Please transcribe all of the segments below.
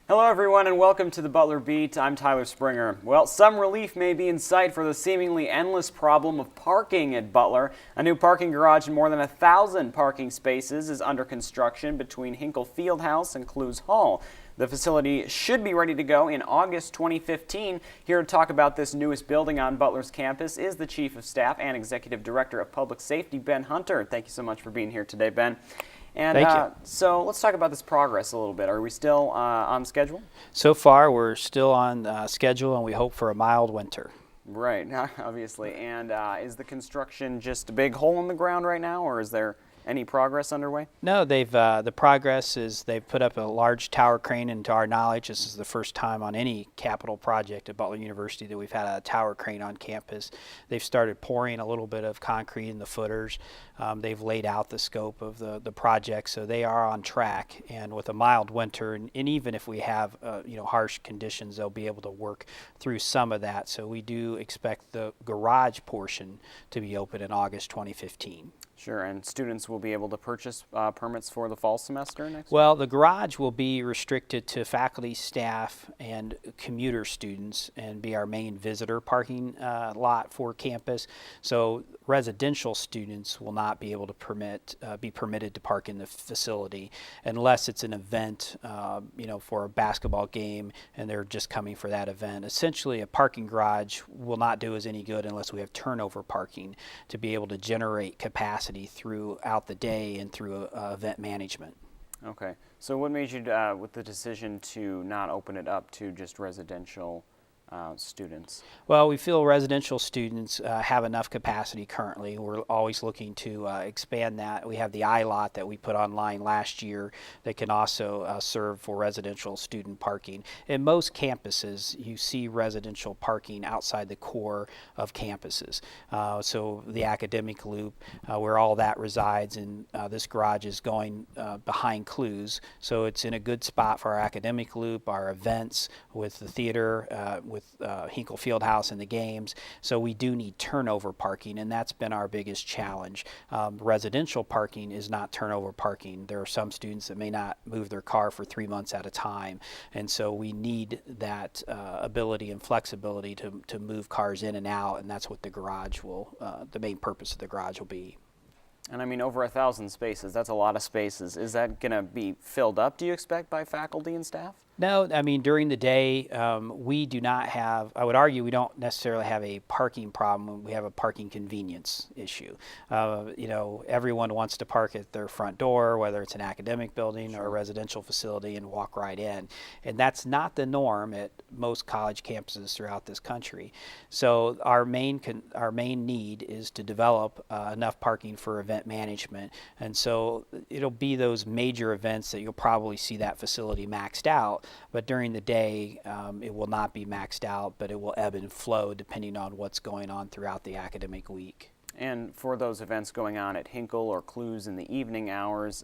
Hello everyone and welcome to the Butler Beat. I'm Tyler Springer. Well, some relief may be in sight for the seemingly endless problem of parking at Butler. A new parking garage in more than 1,000 parking spaces is under construction between Hinkle Fieldhouse and Clues Hall. The facility should be ready to go in August 2015. Here to talk about this newest building on Butler's campus is the Chief of Staff and Executive Director of Public Safety, Ben Hunter. Thank you so much for being here today, Ben. And Thank you. So let's talk about this progress a little bit. Are we still on schedule? So far, we're still on schedule, and we hope for a mild winter. Right, obviously. And is the construction just a big hole in the ground right now, or is there any progress underway? No, the progress is they've put up a large tower crane, and to our knowledge, this is the first time on any capital project at Butler University that we've had a tower crane on campus. They've started pouring a little bit of concrete in the footers. They've laid out the scope of the project, so they are on track. And with a mild winter, and even if we have harsh conditions, they'll be able to work through some of that. So we do expect the garage portion to be open in August 2015. Sure, and students will be able to purchase permits for the fall semester next Well, the garage will be restricted to faculty, staff, and commuter students and be our main visitor parking lot for campus. So residential students will not be able to be permitted to park in the facility unless it's an event, for a basketball game and they're just coming for that event. Essentially, a parking garage will not do us any good unless we have turnover parking to be able to generate capacity throughout the day and through event management. Okay. So what made you, with the decision to not open it up to just residential students? Well, we feel residential students have enough capacity currently. We're always looking to expand that. We have the I-Lot that we put online last year that can also serve for residential student parking. In most campuses, you see residential parking outside the core of campuses. So the academic loop, where all that resides, and this garage is going behind Clues. So it's in a good spot for our academic loop, our events with the theater, with Hinkle Fieldhouse and the games. So we do need turnover parking, and that's been our biggest challenge. Residential parking is not turnover parking. There are some students that may not move their car for 3 months at a time, and so we need that ability and flexibility to move cars in and out, and that's what the garage will, the main purpose of the garage will be. And I mean, over 1,000 spaces, that's a lot of spaces. Is that going to be filled up, do you expect, by faculty and staff? No, I mean, during the day, we do not have, I would argue we don't necessarily have a parking problem. We have a parking convenience issue. Everyone wants to park at their front door, whether it's an academic building or a residential facility, and walk right in. And that's not the norm at most college campuses throughout this country. So our main need is to develop enough parking for event management. And so it'll be those major events that you'll probably see that facility maxed out. But during the day, it will not be maxed out, but it will ebb and flow depending on what's going on throughout the academic week. And for those events going on at Hinkle or Clues in the evening hours,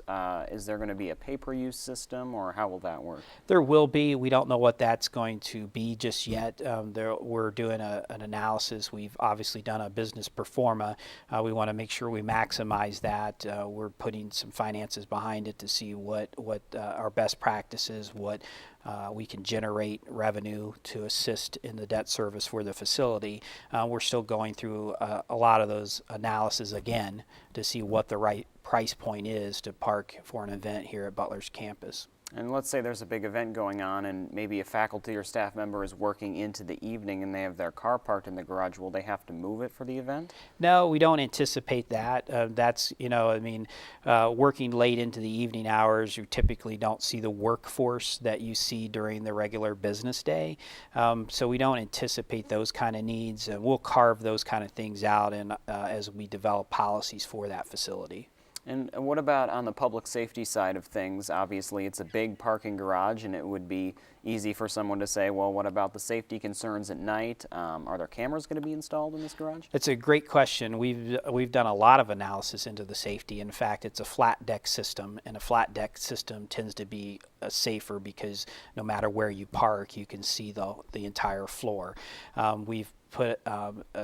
is there going to be a pay-per-use system, or how will that work? There will be. We don't know what that's going to be just yet. We're doing an analysis. We've obviously done a business pro forma. We want to make sure we maximize that. We're putting some finances behind it to see what our best practices, what we can generate revenue to assist in the debt service for the facility. We're still going through a lot of those analysis again to see what the right price point is to park for an event here at Butler's campus. And let's say there's a big event going on and maybe a faculty or staff member is working into the evening and they have their car parked in the garage. Will they have to move it for the event? No, we don't anticipate that. Working late into the evening hours, you typically don't see the workforce that you see during the regular business day. So we don't anticipate those kind of needs. We'll carve those kind of things out as we develop policies for that facility. And what about on the public safety side of things? Obviously, it's a big parking garage, and it would be easy for someone to say, well, what about the safety concerns at night? Are there cameras going to be installed in this garage? It's a great question. We've done a lot of analysis into the safety. In fact, it's a flat deck system, and a flat deck system tends to be safer because no matter where you park, you can see the entire floor. We've put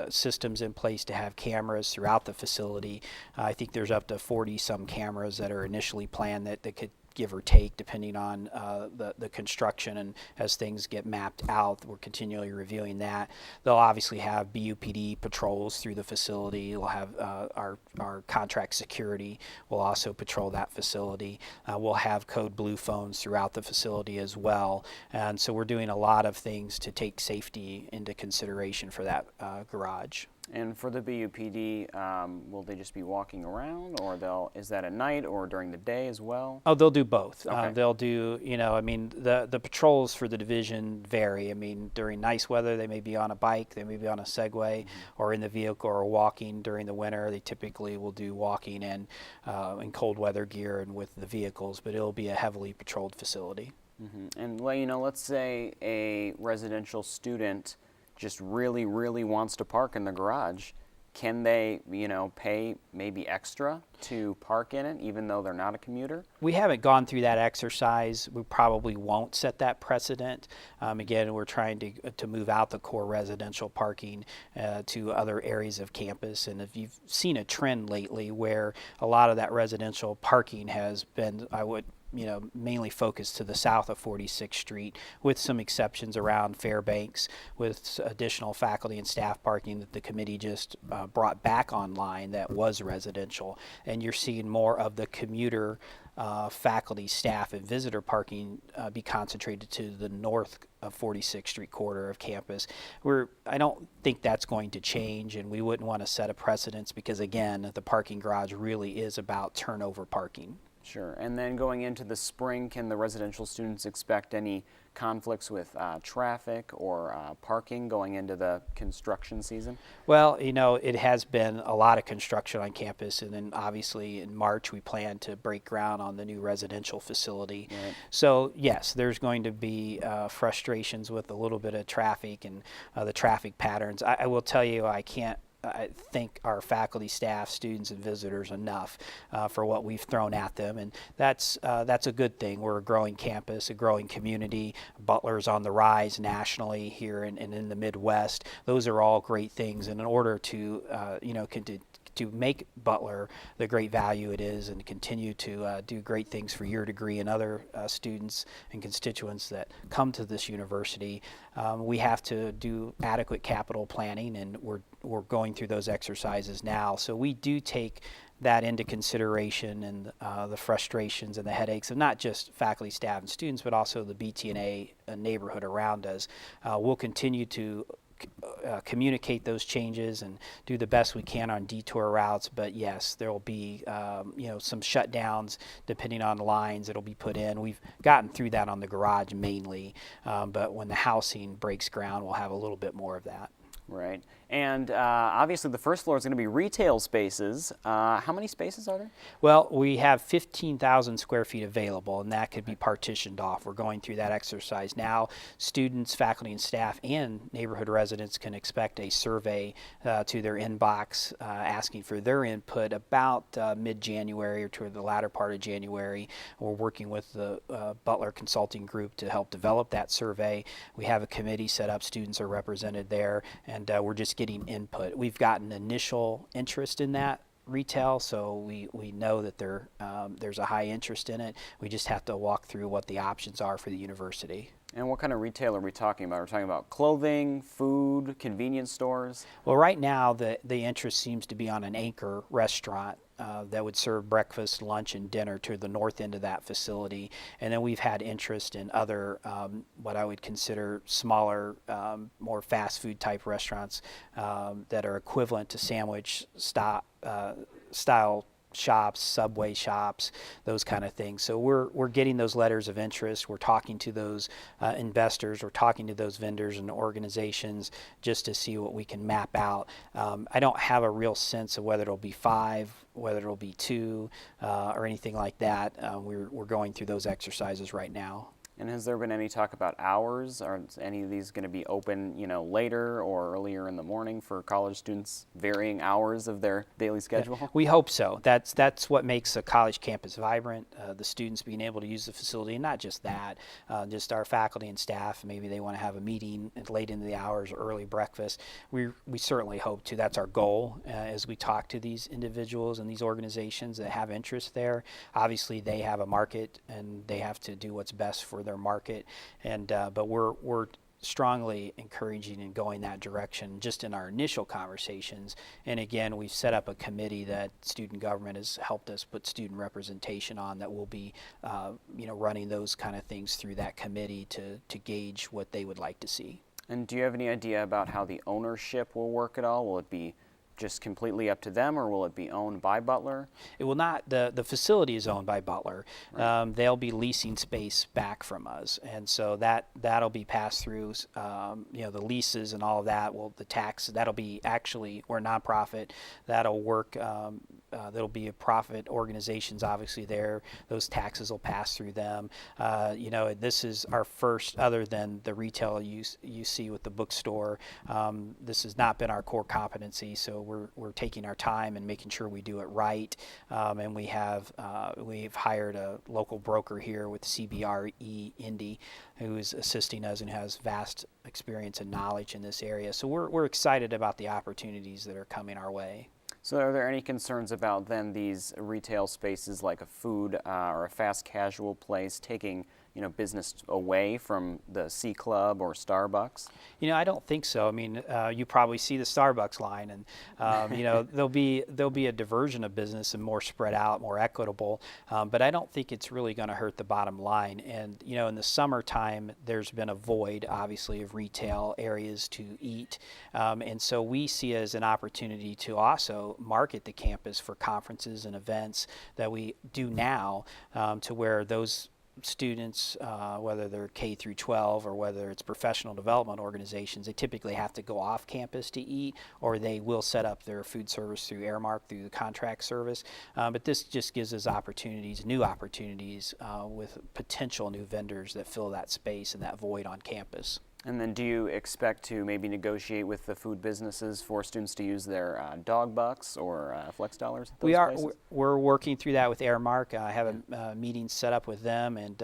systems in place to have cameras throughout the facility. I think there's up to 40 some cameras that are initially planned that could give or take, depending on the construction, and as things get mapped out, we're continually reviewing that. They'll obviously have BUPD patrols through the facility. We'll have our contract security will also patrol that facility. We'll have code blue phones throughout the facility as well, and so we're doing a lot of things to take safety into consideration for that garage. And for the BUPD, will they just be walking around, or is that at night or during the day as well? Oh, they'll do both. Okay. They'll do, I mean, the patrols for the division vary. I mean, during nice weather, they may be on a bike, they may be on a Segway, or in the vehicle, or walking during the winter. They typically will do walking and in cold weather gear and with the vehicles, but it'll be a heavily patrolled facility. And let's say a residential student just really, really wants to park in the garage. Can they, pay maybe extra to park in it, even though they're not a commuter? We haven't gone through that exercise. We probably won't set that precedent. Again, we're trying to move out the core residential parking to other areas of campus. And if you've seen a trend lately where a lot of that residential parking has been, mainly focused to the south of 46th Street, with some exceptions around Fairbanks, with additional faculty and staff parking that the committee just brought back online that was residential. And you're seeing more of the commuter faculty, staff, and visitor parking be concentrated to the north of 46th Street corridor of campus. I don't think that's going to change, and we wouldn't want to set a precedence because, again, the parking garage really is about turnover parking. Sure. And then going into the spring, can the residential students expect any conflicts with traffic or parking going into the construction season? Well, it has been a lot of construction on campus, and then obviously in March we plan to break ground on the new residential facility. Right. So yes, there's going to be frustrations with a little bit of traffic and the traffic patterns. I will tell you, I thank our faculty, staff, students, and visitors enough for what we've thrown at them, and that's a good thing. We're a growing campus, a growing community. Butler's on the rise nationally here and in the Midwest. Those are all great things, and in order to to make Butler the great value it is, and continue to do great things for your degree and other students and constituents that come to this university, we have to do adequate capital planning, and we're going through those exercises now. So we do take that into consideration, and the frustrations and the headaches of not just faculty, staff, and students, but also the BT&A neighborhood around us. We'll continue to communicate those changes and do the best we can on detour routes, but yes, there will be some shutdowns depending on lines that'll be put in. We've gotten through that on the garage mainly, but when the housing breaks ground, we'll have a little bit more of that. Right. And obviously the first floor is going to be retail spaces. How many spaces are there? Well, we have 15,000 square feet available, and that could be partitioned off. We're going through that exercise now. Students, faculty, and staff, and neighborhood residents can expect a survey to their inbox asking for their input about mid-January or toward the latter part of January. We're working with the Butler Consulting Group to help develop that survey. We have a committee set up. Students are represented there, and we're just getting input. We've gotten initial interest in that retail, so we know that there's a high interest in it. We just have to walk through what the options are for the university. And what kind of retail are we talking about? We're talking about clothing, food, convenience stores? Well, right now the interest seems to be on an anchor restaurant that would serve breakfast, lunch, and dinner to the north end of that facility. And then we've had interest in other what I would consider smaller, more fast food type restaurants that are equivalent to sandwich style shops, Subway shops, those kind of things. So we're getting those letters of interest. We're talking to those investors. We're talking to those vendors and organizations just to see what we can map out. I don't have a real sense of whether it'll be 5, whether it'll be 2, or anything like that. We're going through those exercises right now. And has there been any talk about hours? Are any of these going to be open, later or earlier in the morning for college students, varying hours of their daily schedule? Yeah, we hope so. That's what makes a college campus vibrant. The students being able to use the facility, and not just that, just our faculty and staff. Maybe they want to have a meeting late into the hours or early breakfast. We certainly hope to. That's our goal as we talk to these individuals and these organizations that have interest there. Obviously, they have a market and they have to do what's best for their market, and but we're strongly encouraging and going that direction just in our initial conversations. And again, we've set up a committee that student government has helped us put student representation on that will be running those kind of things through that committee to gauge what they would like to see. And do you have any idea about how the ownership will work at all? Will it be just completely up to them, or will it be owned by Butler? It will not. The facility is owned by Butler. Right. They'll be leasing space back from us, and so that'll be passed through. The leases and all of that. Well, the tax that'll be actually, we're a nonprofit. That'll work. There'll be a profit organizations obviously there. Those taxes will pass through them. This is our first, other than the retail you see with the bookstore. This has not been our core competency, so we're taking our time and making sure we do it right. And we've hired a local broker here with CBRE Indy, who is assisting us and has vast experience and knowledge in this area. So we're excited about the opportunities that are coming our way. So are there any concerns about then these retail spaces like a food or a fast casual place taking business away from the C Club or Starbucks? I don't think so. I mean, you probably see the Starbucks line, and there'll be a diversion of business and more spread out, more equitable. But I don't think it's really going to hurt the bottom line. And in the summertime, there's been a void, obviously, of retail areas to eat, and so we see it as an opportunity to also market the campus for conferences and events that we do now, to where those students, whether they're K through 12 or whether it's professional development organizations, they typically have to go off campus to eat, or they will set up their food service through Airmark, through the contract service. But this just gives us new opportunities with potential new vendors that fill that space and that void on campus. And then do you expect to maybe negotiate with the food businesses for students to use their dog bucks or flex dollars? We're working through that with Airmark. I have a meeting set up with them, and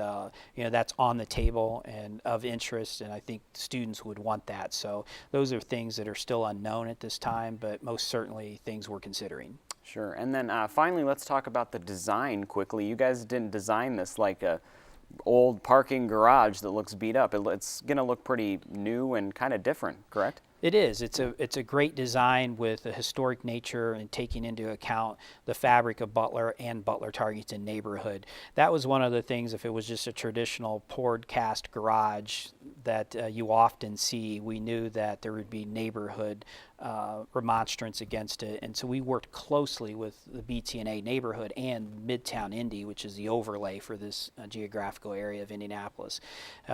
that's on the table and of interest, and I think students would want that. So those are things that are still unknown at this time, but most certainly things we're considering. Sure. And then finally, let's talk about the design quickly. You guys didn't design this like a old parking garage that looks beat up. It's going to look pretty new and kind of different, correct? It is. It's a great design with a historic nature and taking into account the fabric of Butler and Butler Targeted neighborhood. That was one of the things, if it was just a traditional poured cast garage that you often see, we knew that there would be neighborhood remonstrance against it, and so we worked closely with the BTNA neighborhood and Midtown Indy, which is the overlay for this geographical area of Indianapolis.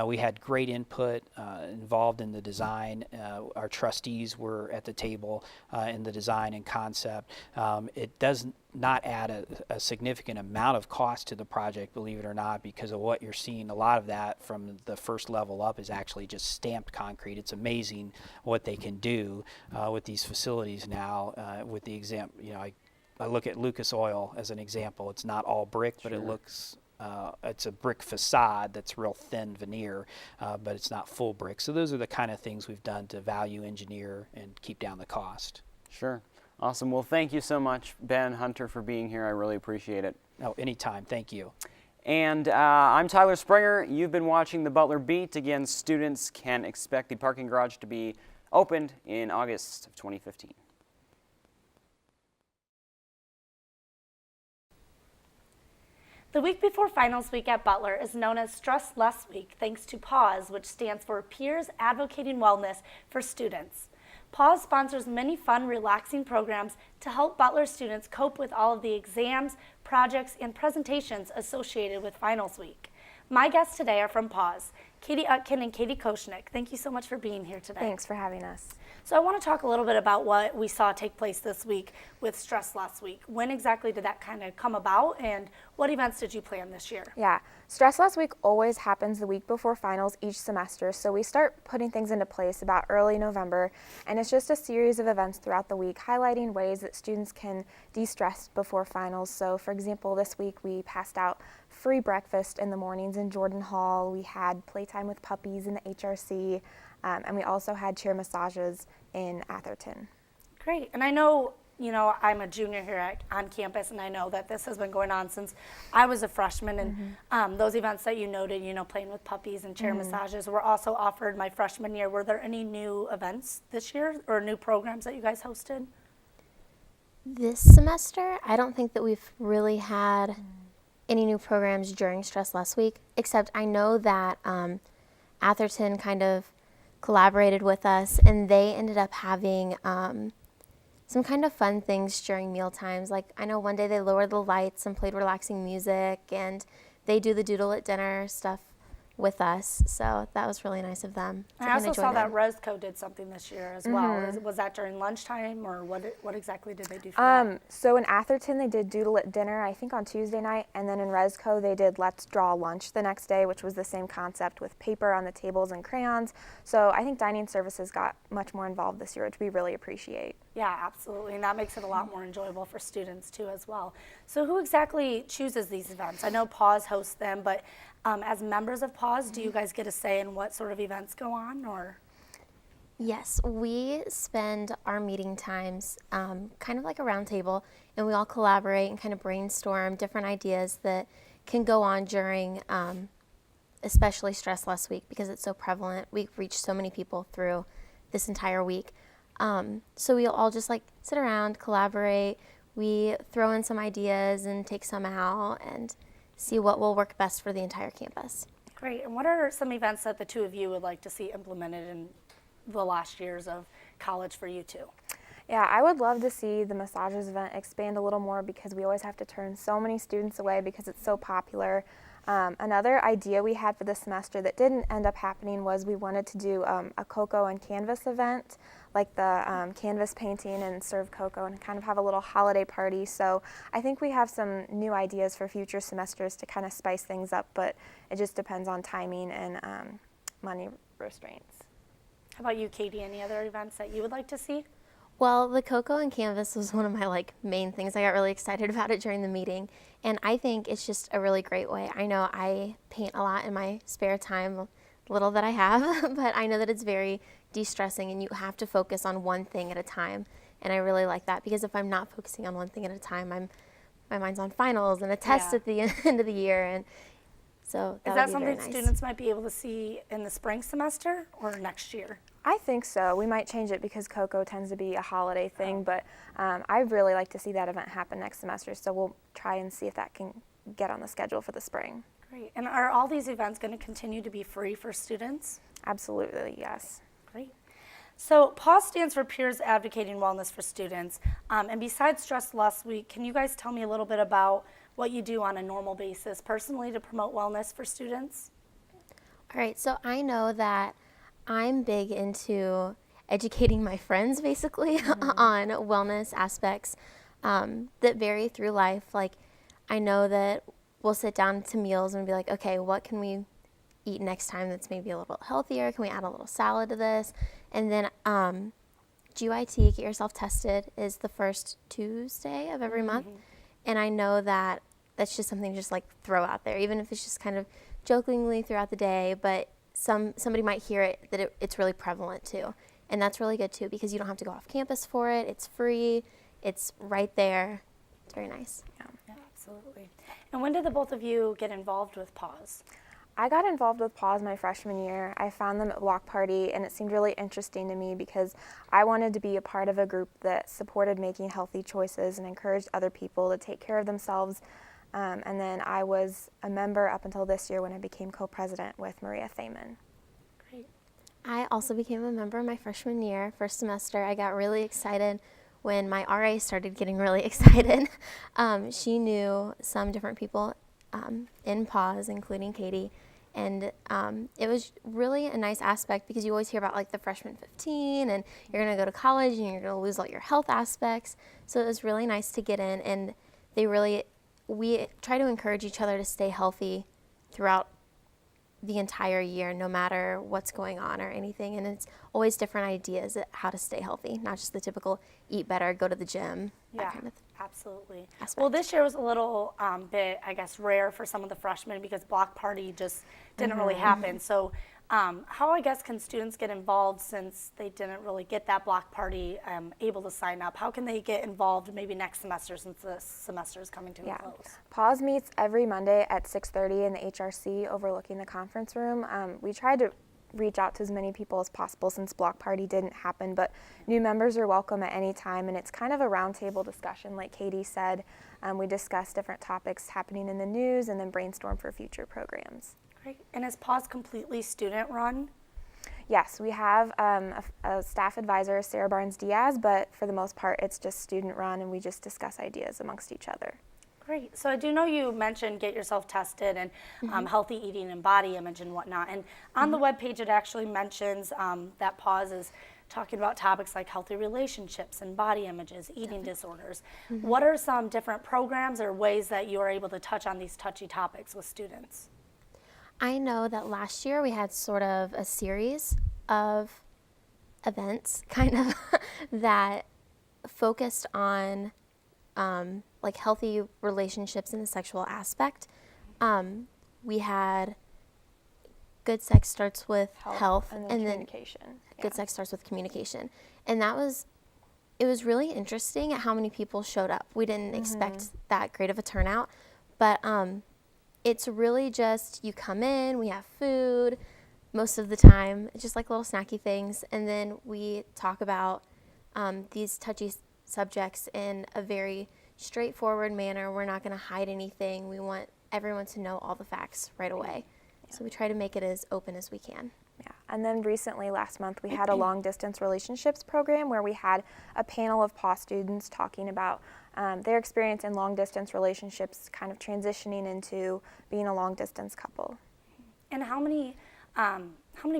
We had great input involved in the design. Our trustees were at the table in the design and concept. It does not add a significant amount of cost to the project, believe it or not, because of what you're seeing. A lot of that from the first level up is actually just stamped concrete. It's amazing what they can do with these facilities now. With the example, I look at Lucas Oil as an example. It's not all brick, but it looks it's a brick facade that's real thin veneer, but it's not full brick. So those are the kind of things we've done to value engineer and keep down the cost. Sure. Awesome. Well, thank you so much, Ben Hunter, for being here. I really appreciate it. Oh, anytime. Thank you. And I'm Tyler Springer. You've been watching the Butler Beat. Again, students can expect the parking garage to be opened in August of 2015. The week before finals week at Butler is known as Stress Less Week, thanks to PAWS, which stands for Peers Advocating Wellness for Students. PAWS sponsors many fun, relaxing programs to help Butler students cope with all of the exams, projects, and presentations associated with finals week. My guests today are from PAWS, Katie Utkin and Katie Koshnick. Thank you so much for being here today. Thanks for having us. So I want to talk a little bit about what we saw take place this week with Stress Last Week. When exactly did that kind of come about, and what events did you plan this year? Yeah, Stress Last Week always happens the week before finals each semester, so we start putting things into place about early November, and it's just a series of events throughout the week highlighting ways that students can de-stress before finals. So for example, this week we passed out free breakfast in the mornings in Jordan Hall. We had playtime with puppies in the HRC, and we also had chair massages in Atherton. Great. And I know, I'm a junior here on campus, and I know that this has been going on since I was a freshman. And those events that you noted, playing with puppies and chair massages, were also offered my freshman year. Were there any new events this year or new programs that you guys hosted? This semester, I don't think that we've really had any new programs during Stress Last Week, except I know that Atherton kind of collaborated with us, and they ended up having some kind of fun things during meal times. Like, I know one day they lowered the lights and played relaxing music, and they do the doodle at dinner stuff with us, so that was really nice of them. I also saw that Resco did something this year as well. Was that during lunchtime, or what exactly did they do for that? So in Atherton they did Doodle at Dinner, I think on Tuesday night, and then in Resco they did Let's Draw Lunch the next day, which was the same concept with paper on the tables and crayons. So I think dining services got much more involved this year, which we really appreciate. Yeah, absolutely, and that makes it a lot more enjoyable for students too as well. So who exactly chooses these events? I know PAWS hosts them, but as members of PAWS, do you guys get a say in what sort of events go on, or? Yes, we spend our meeting times kind of like a round table, and we all collaborate and kind of brainstorm different ideas that can go on during especially Stress Last Week, because it's so prevalent. We reach so many people through this entire week. So we'll all just like sit around, collaborate. We throw in some ideas and take some out and see what will work best for the entire campus. Great. And what are some events that the two of you would like to see implemented in the last years of college for you two? Yeah, I would love to see the massages event expand a little more, because we always have to turn so many students away because it's so popular. Another idea we had for this semester that didn't end up happening was we wanted to do a cocoa and canvas event, like the canvas painting and serve cocoa and kind of have a little holiday party. So I think we have some new ideas for future semesters to kind of spice things up, but it just depends on timing and money restraints. How about you, Katie? Any other events that you would like to see? Well, the cocoa and canvas was one of my main things. I got really excited about it during the meeting, and I think it's just a really great way. I know I paint a lot in my spare time, little that I have, but I know that it's very de-stressing, and you have to focus on one thing at a time, and I really like that, because if I'm not focusing on one thing at a time, my mind's on finals and a test at the end of the year, and so that Is would that be something very nice. students might be able to see in the spring semester or next year? I think so. We might change it because cocoa tends to be a holiday thing, but I'd really like to see that event happen next semester, so we'll try and see if that can get on the schedule for the spring. Great. And are all these events going to continue to be free for students? Absolutely, yes. Great. So PAWS stands for Peers Advocating Wellness for Students. And besides Stress Last Week, can you guys tell me a little bit about what you do on a normal basis personally to promote wellness for students? All right, so I know that I'm big into educating my friends, basically, on wellness aspects that vary through life. Like, I know that we'll sit down to meals and be like, okay, what can we eat next time that's maybe a little healthier? Can we add a little salad to this? And then GYT, Get Yourself Tested, is the first Tuesday of every month. And I know that that's just something to just throw out there, even if it's just kind of jokingly throughout the day, but somebody might hear it that it's really prevalent too. And that's really good too, because you don't have to go off campus for it. It's free. It's right there. It's very nice. Yeah, absolutely. And when did the both of you get involved with PAWS? I got involved with PAWS my freshman year. I found them at Block Party, and it seemed really interesting to me because I wanted to be a part of a group that supported making healthy choices and encouraged other people to take care of themselves. And then I was a member up until this year when I became co-president with Maria Thaman. Great. I also became a member my freshman year, first semester. I got really excited when my RA started getting really excited. She knew some different people in pause, including Katie. And it was really a nice aspect because you always hear about like the freshman 15 and you're going to go to college and you're going to lose all your health aspects. So it was really nice to get in, and we try to encourage each other to stay healthy throughout the entire year, no matter what's going on or anything. And it's always different ideas at how to stay healthy, not just the typical eat better, go to the gym, Yeah, that kind of absolutely. aspect. Well, this year was a little bit, I guess, rare for some of the freshmen because block party just didn't really happen. So how, I guess, can students get involved since they didn't really get that block party able to sign up? How can they get involved maybe next semester since the semester is coming to a close? Pause meets every Monday at 6:30 in the HRC overlooking the conference room. We tried to reach out to as many people as possible since block party didn't happen, but new members are welcome at any time, and it's kind of a roundtable discussion like Katie said. We discuss different topics happening in the news and then brainstorm for future programs. Great. And is Pause completely student run? Yes, we have a staff advisor, Sarah Barnes-Diaz, but for the most part it's just student run and we just discuss ideas amongst each other. Great. So I do know you mentioned get yourself tested and healthy eating and body image and whatnot. And on the webpage it actually mentions that Pause is talking about topics like healthy relationships and body images, eating disorders. What are some different programs or ways that you are able to touch on these touchy topics with students? I know that last year we had sort of a series of events kind of that focused on like healthy relationships in the sexual aspect. We had good sex starts with health and then communication. good sex starts with communication. And it was really interesting at how many people showed up. We didn't expect that great of a turnout, but it's really just you come in, we have food most of the time, just like little snacky things, and then we talk about these touchy subjects in a very straightforward manner. We're not going to hide anything. We want everyone to know all the facts right away. So we try to make it as open as we can. Yeah, and then recently, last month, we had a long-distance relationships program where we had a panel of PAW students talking about their experience in long-distance relationships, kind of transitioning into being a long-distance couple. And how many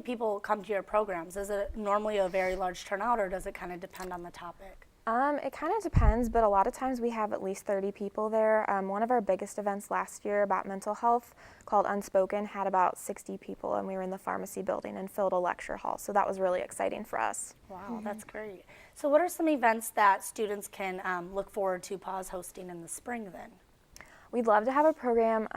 people come to your programs? Is it normally a very large turnout, or does it kind of depend on the topic? It kind of depends, but a lot of times we have at least 30 people there. One of our biggest events last year about mental health, called Unspoken, had about 60 people, and we were in the pharmacy building and filled a lecture hall, so that was really exciting for us. Wow, that's great. So what are some events that students can look forward to Pause hosting in the spring then? We'd love to have a program,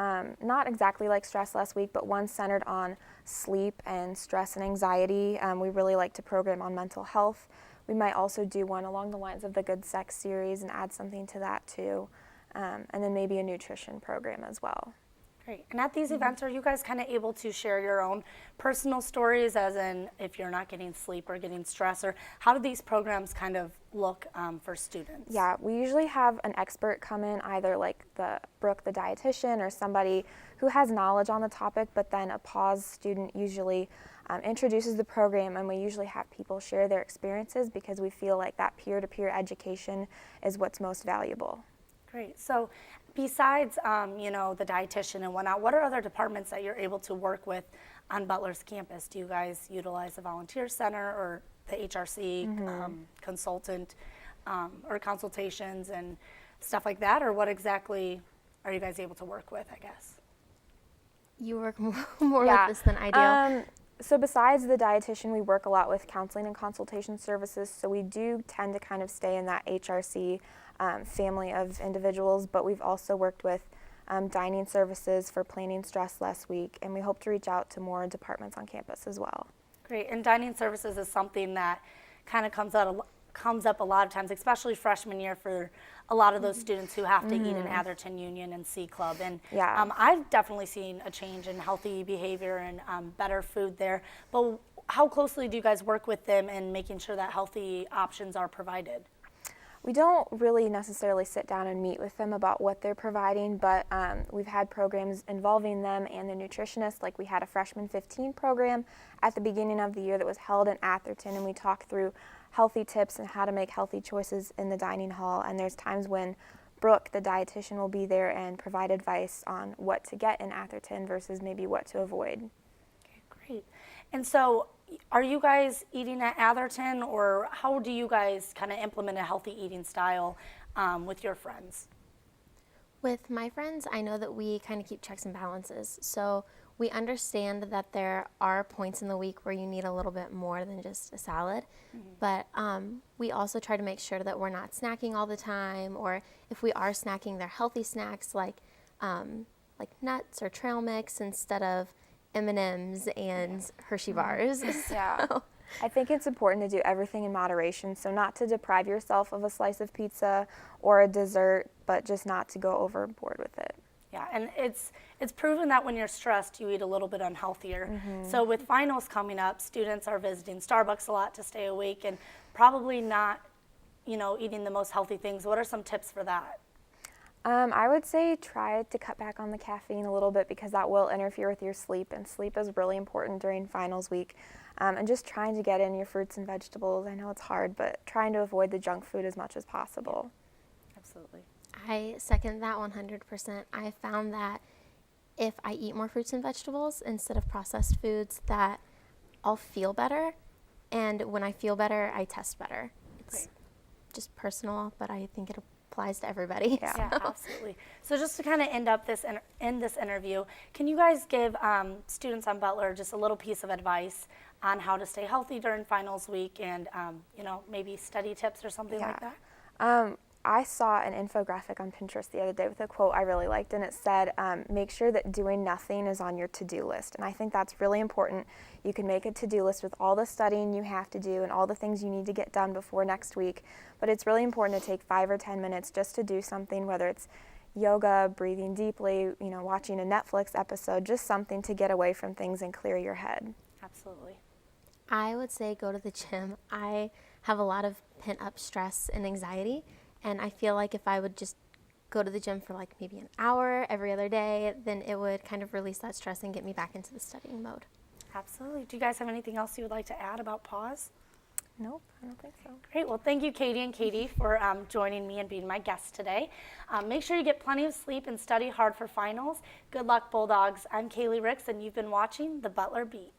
not exactly like Stress Less Week, but one centered on sleep and stress and anxiety. We really like to program on mental health. We might also do one along the lines of the Good Sex series and add something to that too, and then maybe a nutrition program as well. Great. And at these events, are you guys kind of able to share your own personal stories, as in if you're not getting sleep or getting stress, or how do these programs kind of look for students? Yeah, we usually have an expert come in, either like Brooke, the dietitian, or somebody who has knowledge on the topic, but then a Pause student usually introduces the program, and we usually have people share their experiences because we feel like that peer-to-peer education is what's most valuable. Great. So besides, the dietitian and whatnot, what are other departments that you're able to work with on Butler's campus? Do you guys utilize the volunteer center or the HRC consultant or consultations and stuff like that? Or what exactly are you guys able to work with, I guess? You work more with this than I do. So besides the dietitian, we work a lot with counseling and consultation services, so we do tend to kind of stay in that HRC family of individuals, but we've also worked with dining services for planning Stress Less Week, and we hope to reach out to more departments on campus as well. Great. And dining services is something that kind of comes up a lot of times, especially freshman year, for a lot of those students who have to eat in Atherton Union and C Club. And I've definitely seen a change in healthy behavior and better food there. But how closely do you guys work with them in making sure that healthy options are provided? We don't really necessarily sit down and meet with them about what they're providing, but we've had programs involving them and the nutritionist. Like we had a freshman 15 program at the beginning of the year that was held in Atherton, and we talked through healthy tips and how to make healthy choices in the dining hall. And there's times when Brooke, the dietitian, will be there and provide advice on what to get in Atherton versus maybe what to avoid. Okay, great. And so are you guys eating at Atherton, or how do you guys kind of implement a healthy eating style with your friends? With my friends, I know that we kind of keep checks and balances. So we understand that there are points in the week where you need a little bit more than just a salad. But we also try to make sure that we're not snacking all the time, or if we are snacking, they're healthy snacks like nuts or trail mix instead of M&Ms and Hershey bars. Yeah. So, I think it's important to do everything in moderation, so not to deprive yourself of a slice of pizza or a dessert, but just not to go overboard with it. Yeah, and it's proven that when you're stressed, you eat a little bit unhealthier. So with finals coming up, students are visiting Starbucks a lot to stay awake and probably not, eating the most healthy things. What are some tips for that? I would say try to cut back on the caffeine a little bit because that will interfere with your sleep, and sleep is really important during finals week. And just trying to get in your fruits and vegetables. I know it's hard, but trying to avoid the junk food as much as possible. Absolutely. I second that 100%. I found that if I eat more fruits and vegetables instead of processed foods, that I'll feel better. And when I feel better, I test better. It's just personal, but I think it applies to everybody. Yeah, absolutely. So just to kind of end this interview, can you guys give students on Butler just a little piece of advice on how to stay healthy during finals week and, maybe study tips or something like that? I saw an infographic on Pinterest the other day with a quote I really liked, and it said, make sure that doing nothing is on your to-do list. And I think that's really important. You can make a to-do list with all the studying you have to do and all the things you need to get done before next week, but it's really important to take 5 or 10 minutes just to do something, whether it's yoga, breathing deeply, watching a Netflix episode, just something to get away from things and clear your head. Absolutely. I would say go to the gym. I have a lot of pent-up stress and anxiety, and I feel like if I would just go to the gym for like maybe an hour every other day, then it would kind of release that stress and get me back into the studying mode. Absolutely. Do you guys have anything else you would like to add about pause? Nope, I don't think so. Great. Well, thank you, Katie and Katie, for joining me and being my guests today. Make sure you get plenty of sleep and study hard for finals. Good luck, Bulldogs. I'm Kaylee Ricks, and you've been watching The Butler Beat.